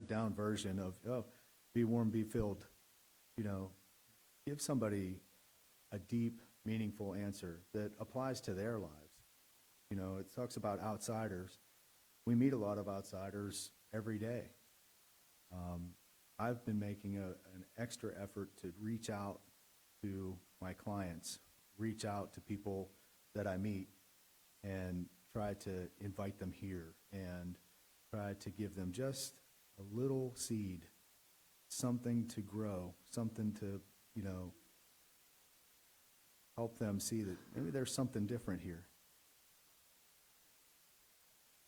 down version of, oh, be warm, be filled. Give somebody a deep, meaningful answer that applies to their lives. It talks about outsiders. We meet a lot of outsiders every day. I've been making an extra effort to reach out to my clients, reach out to people that I meet, and try to invite them here and try to give them just a little seed, something to grow, something to, help them see that maybe there's something different here.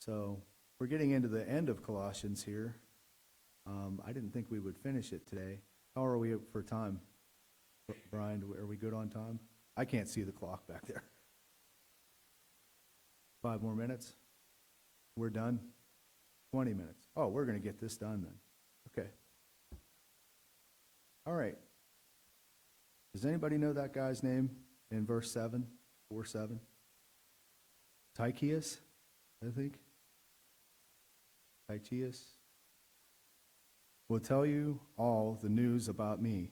So we're getting into the end of Colossians here. I didn't think we would finish it today. How are we for time? Brian, are we good on time? I can't see the clock back there. 5 more minutes? We're done? 20 minutes. Oh, we're going to get this done then. Okay. All right. Does anybody know that guy's name in verse 7, 4:7? Tychius, I think. Tychius will tell you all the news about me.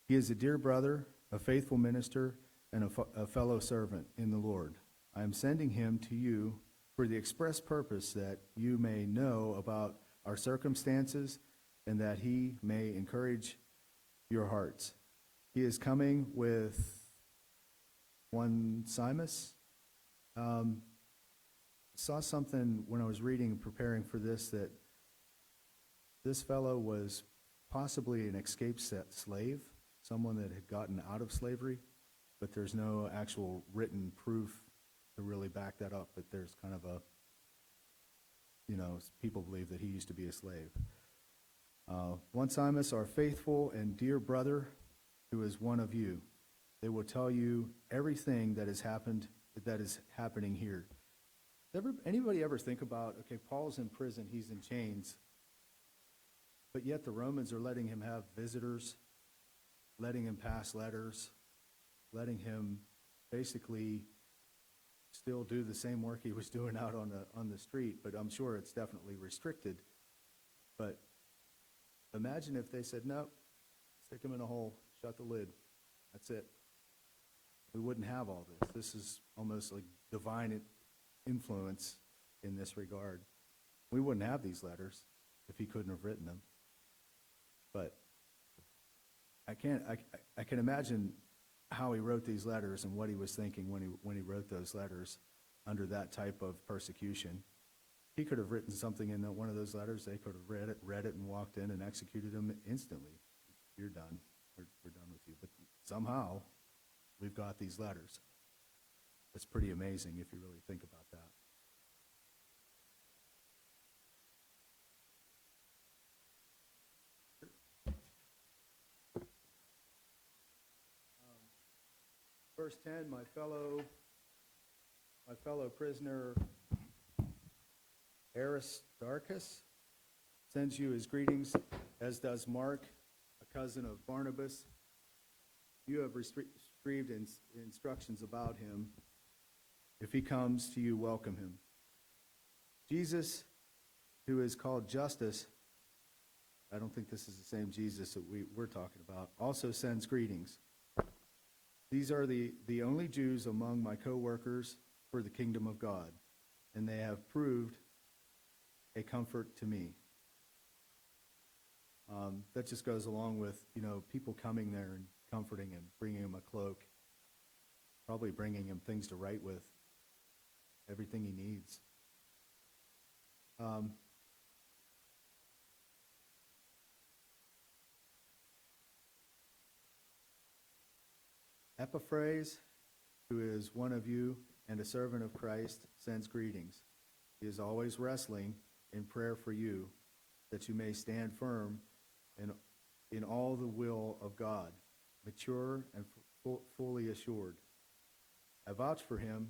He is a dear brother, a faithful minister, and a fellow servant in the Lord. I am sending him to you for the express purpose that you may know about our circumstances and that he may encourage your hearts. He is coming with Onesimus. Saw something when I was reading and preparing for this that this fellow was possibly an escaped slave, someone that had gotten out of slavery, but there's no actual written proof to really back that up, but there's kind of a, people believe that he used to be a slave. Onesimus, our faithful and dear brother, who is one of you. They will tell you everything that is happening here. Anybody ever think about, okay, Paul's in prison, he's in chains, but yet the Romans are letting him have visitors, letting him pass letters, letting him basically still do the same work he was doing out on the street, but I'm sure it's definitely restricted. But imagine if they said, no, stick him in a hole, shut the lid, that's it. We wouldn't have all this. This is almost like divine influence in this regard. We wouldn't have these letters if he couldn't have written them. But I can imagine how he wrote these letters and what he was thinking when he wrote those letters under that type of persecution. He could have written something in one of those letters. They could have read it and walked in and executed him instantly. You're done. We're done with you. But somehow we've got these letters. It's pretty amazing if you really think about that. Verse 10, my fellow prisoner Aristarchus sends you his greetings, as does Mark, a cousin of Barnabas. You have received instructions about him. If he comes to you, welcome him. Jesus, who is called Justus, I don't think this is the same Jesus that we're talking about, also sends greetings. These are the only Jews among my co-workers for the kingdom of God, and they have proved a comfort to me. That just goes along with, people coming there and comforting him, bringing him a cloak, probably bringing him things to write with, everything he needs. Epaphrase, who is one of you and a servant of Christ, sends greetings. He is always wrestling in prayer for you, that you may stand firm in all the will of God, mature and fully assured. I vouch for him.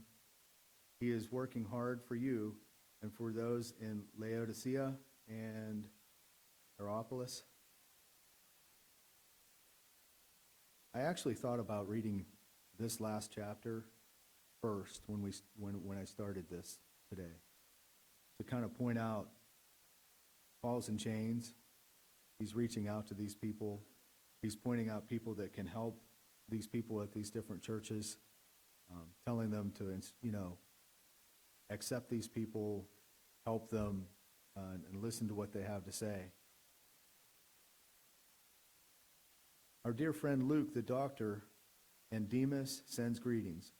He is working hard for you and for those in Laodicea and Hierapolis. I actually thought about reading this last chapter first when I started this today, to kind of point out Paul's in chains. He's reaching out to these people. He's pointing out people that can help these people at these different churches, telling them to, accept these people, help them, and listen to what they have to say. Our dear friend Luke, the doctor, and Demas sends greetings.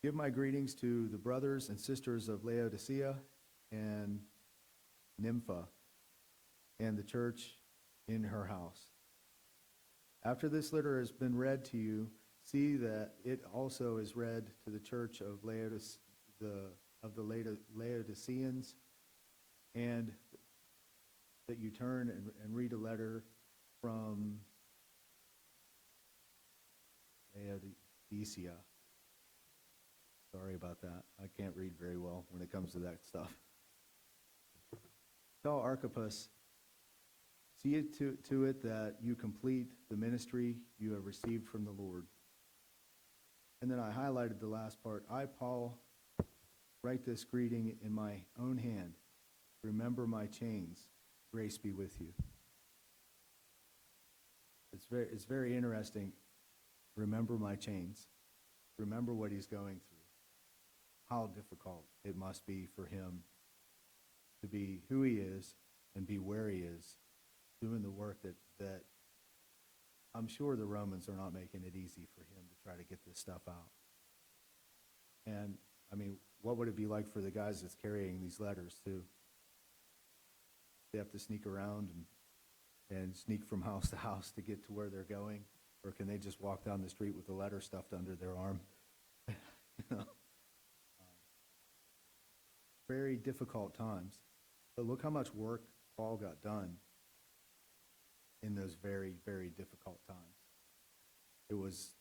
Give my greetings to the brothers and sisters of Laodicea and Nympha and the church in her house. After this letter has been read to you, see that it also is read to the church of the Laodiceans, and that you turn and read a letter from Laodicea. Sorry about that. I can't read very well when it comes to that stuff. Tell Archippus, see it to it that you complete the ministry you have received from the Lord. And then I highlighted the last part. I, Paul, write this greeting in my own hand. Remember my chains. Grace be with you. It's very interesting. Remember my chains. Remember what he's going through. How difficult it must be for him to be who he is and be where he is, doing the work that I'm sure the Romans are not making it easy for him to try to get this stuff out. And, what would it be like for the guys that's carrying these letters, too? They have to sneak around and sneak from house to house to get to where they're going? Or can they just walk down the street with the letter stuffed under their arm? Very difficult times. But look how much work Paul got done in those very, very difficult times. It was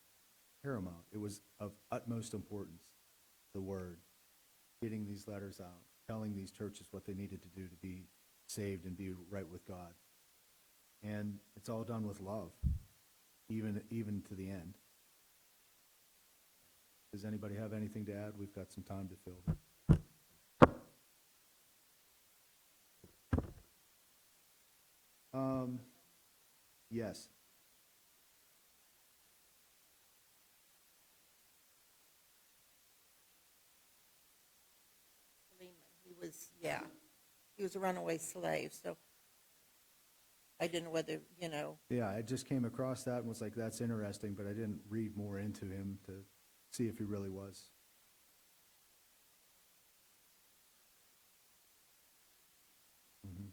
paramount. It was of utmost importance, the word, getting these letters out, telling these churches what they needed to do to be saved and be right with God. And it's all done with love, even to the end. Does anybody have anything to add? We've got some time to fill. Yes. He was a runaway slave, so I didn't know whether, Yeah, I just came across that and was like, that's interesting, but I didn't read more into him to see if he really was. Mm-hmm.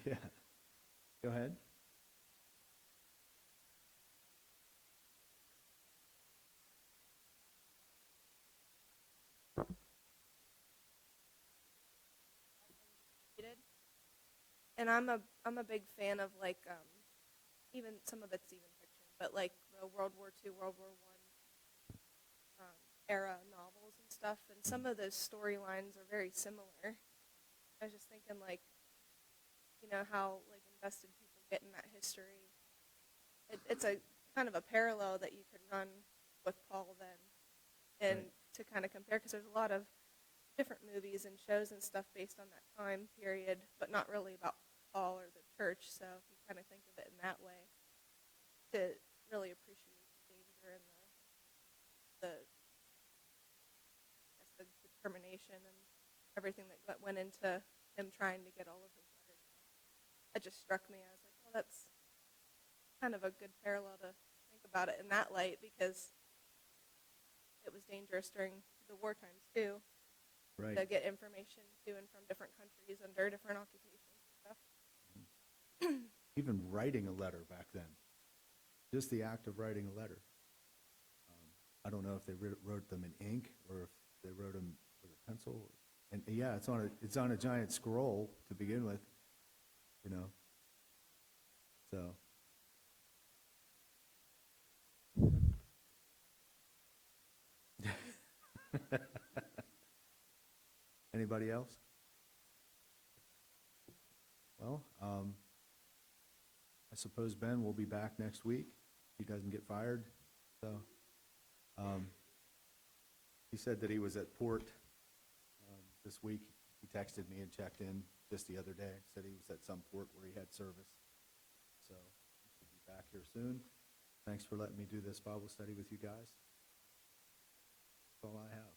Yeah. Go ahead. And I'm a big fan of even some of it's even fiction, but World War II, World War I era novels and stuff, and some of those storylines are very similar. I was just thinking how invested people get in that history. It's a kind of a parallel that you could run with Paul then, and Right. to kind of compare, because there's a lot of different movies and shows and stuff based on that time period, but not really about Paul or the church. So if you kind of think of it in that way, to really appreciate the danger and the determination and everything that went into him trying to get all of his letters out. That just struck me. I was like, well, that's kind of a good parallel to think about it in that light, because it was dangerous during the war times too. Right. To get information to and from different countries under different occupations and stuff. Even writing a letter back then, just the act of writing a letter. I don't know if they wrote them in ink or if they wrote them with a pencil. And yeah, it's on a giant scroll to begin with, So. Anybody else? Well, I suppose Ben will be back next week. He doesn't get fired, so. He said that he was at port this week. He texted me and checked in just the other day. Said he was at some port where he had service. So he should be back here soon. Thanks for letting me do this Bible study with you guys. That's all I have.